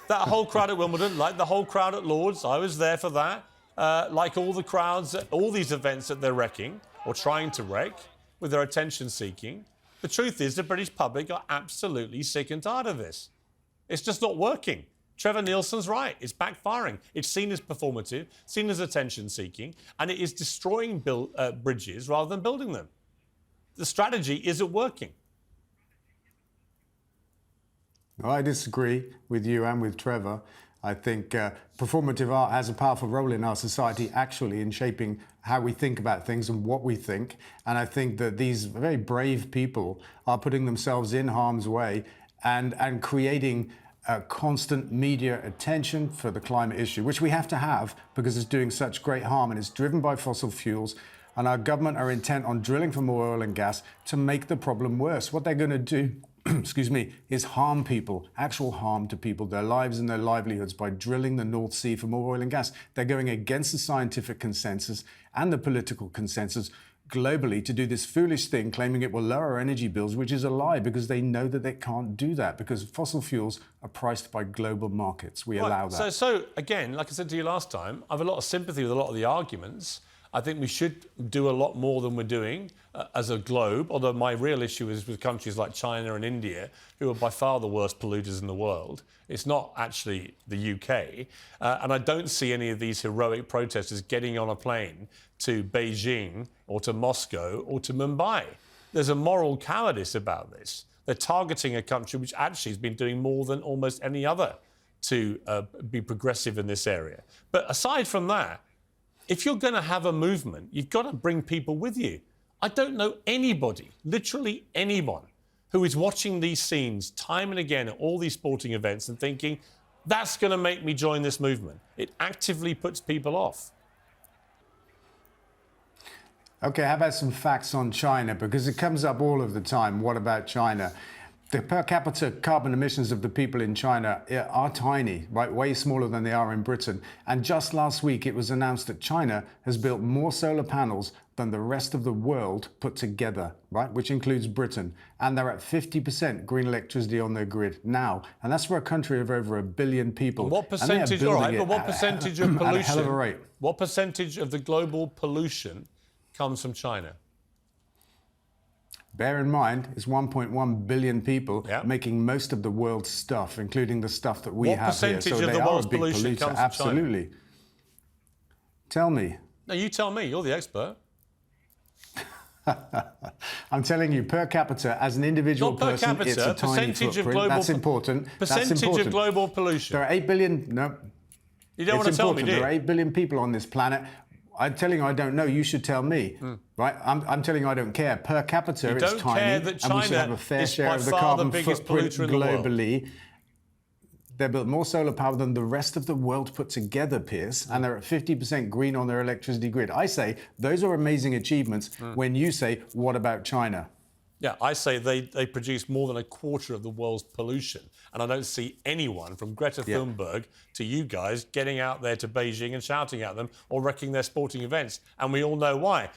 That whole crowd at Wimbledon, like the whole crowd at Lord's, I was there for that. Like all the crowds at all these events that they're wrecking or trying to wreck with their attention-seeking. The truth is the British public are absolutely sick and tired of this. It's just not working. Trevor Nielsen's right. It's backfiring. It's seen as performative, seen as attention-seeking, and it is destroying bridges rather than building them. The strategy isn't working. Well, I disagree with you and with Trevor. I think performative art has a powerful role in our society, actually, in shaping how we think about things and what we think. And I think that these very brave people are putting themselves in harm's way and creating constant media attention for the climate issue, which we have to have because it's doing such great harm and it's driven by fossil fuels. And our government are intent on drilling for more oil and gas to make the problem worse. What they're going to do excuse me, is harm people, actual harm to people, their lives and their livelihoods by drilling the North Sea for more oil and gas. They're going against the scientific consensus and the political consensus globally to do this foolish thing, claiming it will lower energy bills, which is a lie because they know that they can't do that because fossil fuels are priced by global markets. We allow that. So again, like I said to you last time, I have a lot of sympathy with a lot of the arguments. I think we should do a lot more than we're doing as a globe, although my real issue is with countries like China and India, who are by far the worst polluters in the world. It's not actually the UK. And I don't see any of these heroic protesters getting on a plane to Beijing or to Moscow or to Mumbai. There's a moral cowardice about this. They're targeting a country which actually has been doing more than almost any other to be progressive in this area. But aside from that, if you're going to have a movement, you've got to bring people with you. I don't know anybody, literally anyone, who is watching these scenes time and again at all these sporting events and thinking, that's going to make me join this movement. It actively puts people off. OK, how about some facts on China? Because it comes up all of the time. What about China? The per capita carbon emissions of the people in China are tiny, right? Way smaller than they are in Britain. And just last week, it was announced that China has built more solar panels than the rest of the world put together, right? Which includes Britain. And they're at 50% green electricity on their grid now. And that's for a country of over 1 billion people. And what percentage, all right, but what percentage of pollution, at a hell of a rate. What percentage of the global pollution comes from China? Bear in mind, it's 1.1 billion people making most of the world's stuff, including the stuff that we have here. So they are a big polluter, absolutely. Tell me. No, you tell me. You're the expert. I'm telling you, per capita, as an individual person, it's a tiny footprint. That's important. Percentage of global pollution. There are 8 billion... No. You don't want to tell me, do you? There are 8 billion people on this planet. I'm telling you, I don't know. You should tell me, right? I'm telling you, I don't care. Per capita, it's tiny, care that China and we should have a fair share of the carbon footprint globally. They built more solar power than the rest of the world put together, Piers, and they're at 50% green on their electricity grid. I say those are amazing achievements when you say, what about China? Yeah, I say they produce more than a quarter of the world's pollution. And I don't see anyone from Greta Thunberg to you guys getting out there to Beijing and shouting at them or wrecking their sporting events. And we all know why.